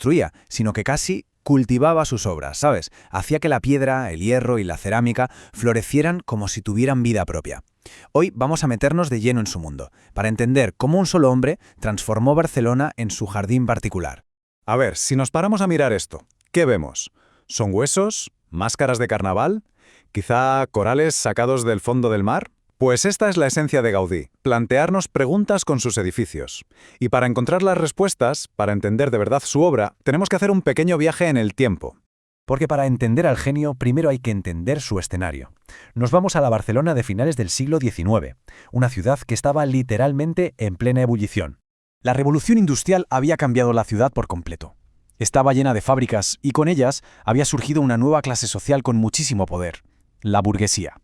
destruía, sino que casi cultivaba sus obras, ¿sabes? Hacía que la piedra, el hierro y la cerámica florecieran como si tuvieran vida propia. Hoy vamos a meternos de lleno en su mundo, para entender cómo un solo hombre transformó Barcelona en su jardín particular. A ver, si nos paramos a mirar esto, ¿qué vemos? ¿Son huesos? ¿Máscaras de carnaval? ¿Quizá corales sacados del fondo del mar? Pues esta es la esencia de Gaudí, plantearnos preguntas con sus edificios. Y para encontrar las respuestas, para entender de verdad su obra, tenemos que hacer un pequeño viaje en el tiempo. Porque para entender al genio, primero hay que entender su escenario. Nos vamos a la Barcelona de finales del siglo XIX, una ciudad que estaba literalmente en plena ebullición. La revolución industrial había cambiado la ciudad por completo. Estaba llena de fábricas y con ellas había surgido una nueva clase social con muchísimo poder, la burguesía.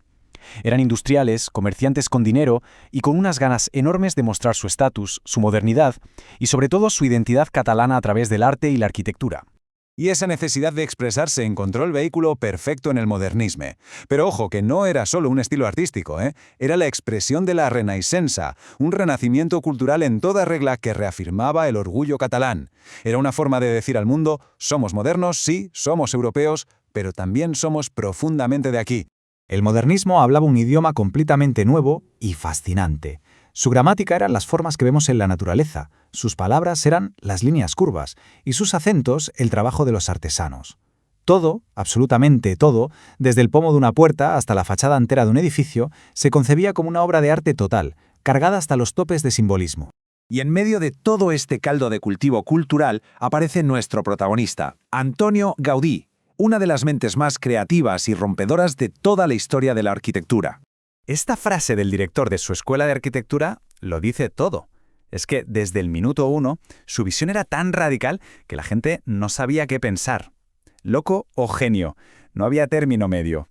Eran industriales, comerciantes con dinero y con unas ganas enormes de mostrar su estatus, su modernidad y sobre todo su identidad catalana a través del arte y la arquitectura. Y esa necesidad de expresarse encontró el vehículo perfecto en el modernismo. Pero ojo, que no era solo un estilo artístico, era la expresión de la Renaixença, un renacimiento cultural en toda regla que reafirmaba el orgullo catalán. Era una forma de decir al mundo, somos modernos, sí, somos europeos, pero también somos profundamente de aquí. El modernismo hablaba un idioma completamente nuevo y fascinante. Su gramática eran las formas que vemos en la naturaleza, sus palabras eran las líneas curvas y sus acentos el trabajo de los artesanos. Todo, absolutamente todo, desde el pomo de una puerta hasta la fachada entera de un edificio, se concebía como una obra de arte total, cargada hasta los topes de simbolismo. Y en medio de todo este caldo de cultivo cultural aparece nuestro protagonista, Antonio Gaudí, una de las mentes más creativas y rompedoras de toda la historia de la arquitectura. Esta frase del director de su escuela de arquitectura lo dice todo. Es que desde el minuto 1, su visión era tan radical que la gente no sabía qué pensar. ¿Loco o genio? No había término medio.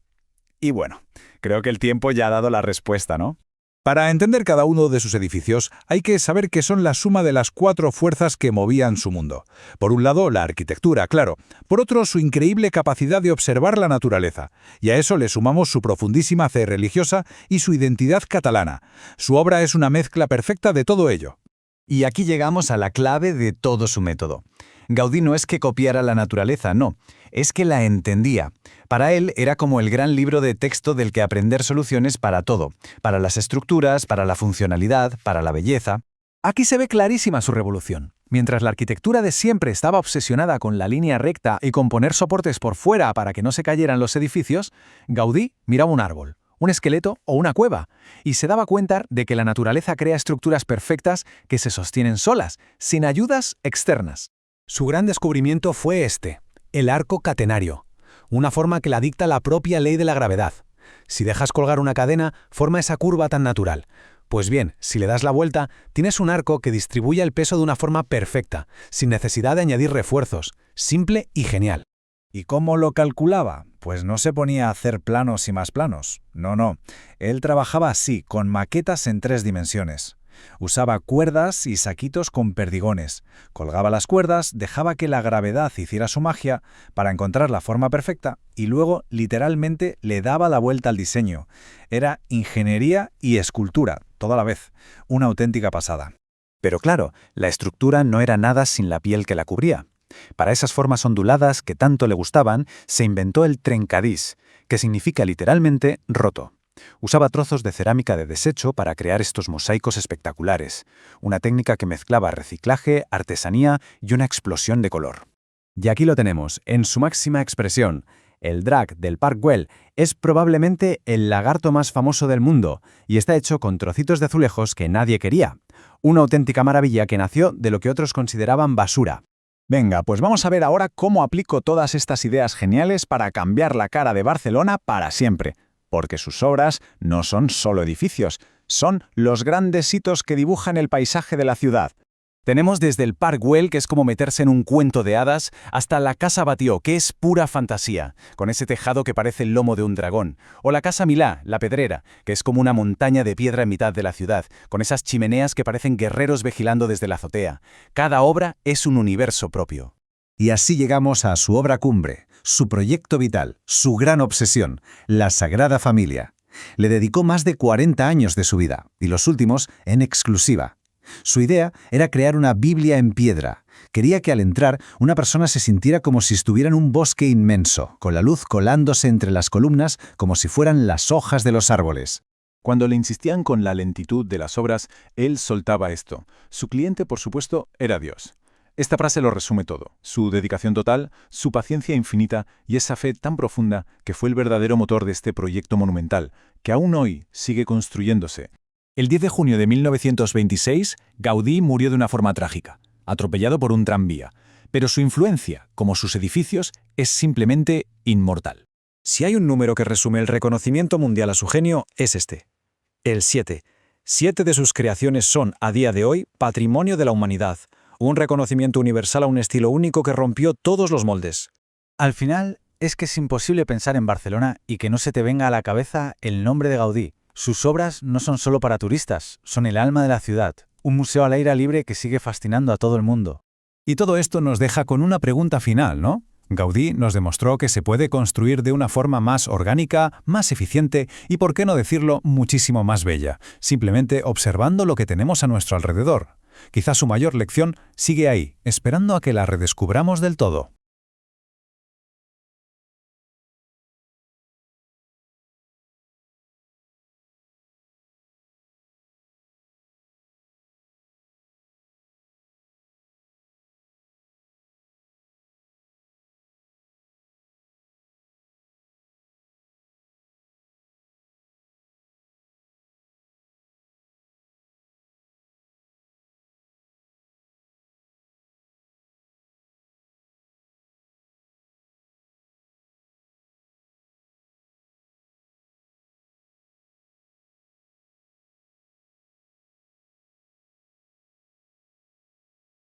Y bueno, creo que el tiempo ya ha dado la respuesta, ¿no? Para entender cada uno de sus edificios, hay que saber que son la suma de las 4 fuerzas que movían su mundo. Por un lado, la arquitectura, claro. Por otro, su increíble capacidad de observar la naturaleza. Y a eso le sumamos su profundísima fe religiosa y su identidad catalana. Su obra es una mezcla perfecta de todo ello. Y aquí llegamos a la clave de todo su método. Gaudí no es que copiara la naturaleza, no, es que la entendía. Para él era como el gran libro de texto del que aprender soluciones para todo, para las estructuras, para la funcionalidad, para la belleza. Aquí se ve clarísima su revolución. Mientras la arquitectura de siempre estaba obsesionada con la línea recta y con poner soportes por fuera para que no se cayeran los edificios, Gaudí miraba un árbol, un esqueleto o una cueva, y se daba cuenta de que la naturaleza crea estructuras perfectas que se sostienen solas, sin ayudas externas. Su gran descubrimiento fue el arco catenario, una forma que la dicta la propia ley de la gravedad. Si dejas colgar una cadena, forma esa curva tan natural. Pues bien, si le das la vuelta, tienes un arco que distribuye el peso de una forma perfecta, sin necesidad de añadir refuerzos, simple y genial. ¿Y cómo lo calculaba? Pues no se ponía a hacer planos y más planos. No. Él trabajaba así, con maquetas en 3 dimensiones. Usaba cuerdas y saquitos con perdigones. Colgaba las cuerdas, dejaba que la gravedad hiciera su magia para encontrar la forma perfecta y luego, literalmente, le daba la vuelta al diseño. Era ingeniería y escultura, toda la vez. Una auténtica pasada. Pero claro, la estructura no era nada sin la piel que la cubría. Para esas formas onduladas que tanto le gustaban, se inventó el trencadís, que significa literalmente roto. Usaba trozos de cerámica de desecho para crear estos mosaicos espectaculares, una técnica que mezclaba reciclaje, artesanía y una explosión de color. Y aquí lo tenemos, en su máxima expresión. El drac del Parc Güell es probablemente el lagarto más famoso del mundo y está hecho con trocitos de azulejos que nadie quería. Una auténtica maravilla que nació de lo que otros consideraban basura. Venga, pues vamos a ver ahora cómo aplico todas estas ideas geniales para cambiar la cara de Barcelona para siempre. Porque sus obras no son solo edificios, son los grandes hitos que dibujan el paisaje de la ciudad. Tenemos desde el Parc Güell, que es como meterse en un cuento de hadas, hasta la Casa Batlló, que es pura fantasía, con ese tejado que parece el lomo de un dragón, o la Casa Milà, la Pedrera, que es como una montaña de piedra en mitad de la ciudad, con esas chimeneas que parecen guerreros vigilando desde la azotea. Cada obra es un universo propio. Y así llegamos a su obra cumbre, su proyecto vital, su gran obsesión, la Sagrada Familia. Le dedicó más de 40 años de su vida, y los últimos en exclusiva. Su idea era crear una Biblia en piedra, Quería que al entrar una persona se sintiera como si estuviera en un bosque inmenso, con la luz colándose entre las columnas como si fueran las hojas de los árboles. Cuando le insistían con la lentitud de las obras, él soltaba esto. Su cliente, por supuesto, era Dios. Esta frase lo resume todo: su dedicación total, su paciencia infinita y esa fe tan profunda que fue el verdadero motor de este proyecto monumental, que aún hoy sigue construyéndose. El 10 de junio de 1926, Gaudí murió de una forma trágica, atropellado por un tranvía, pero su influencia, como sus edificios, es simplemente inmortal. Si hay un número que resume el reconocimiento mundial a su genio, es este: el 7. 7 de sus creaciones son, a día de hoy, patrimonio de la humanidad, un reconocimiento universal a un estilo único que rompió todos los moldes. Al final, es que es imposible pensar en Barcelona y que no se te venga a la cabeza el nombre de Gaudí. Sus obras no son solo para turistas, son el alma de la ciudad, un museo al aire libre que sigue fascinando a todo el mundo. Y todo esto nos deja con una pregunta final, ¿no? Gaudí nos demostró que se puede construir de una forma más orgánica, más eficiente y, por qué no decirlo, muchísimo más bella, simplemente observando lo que tenemos a nuestro alrededor. Quizás su mayor lección sigue ahí, esperando a que la redescubramos del todo.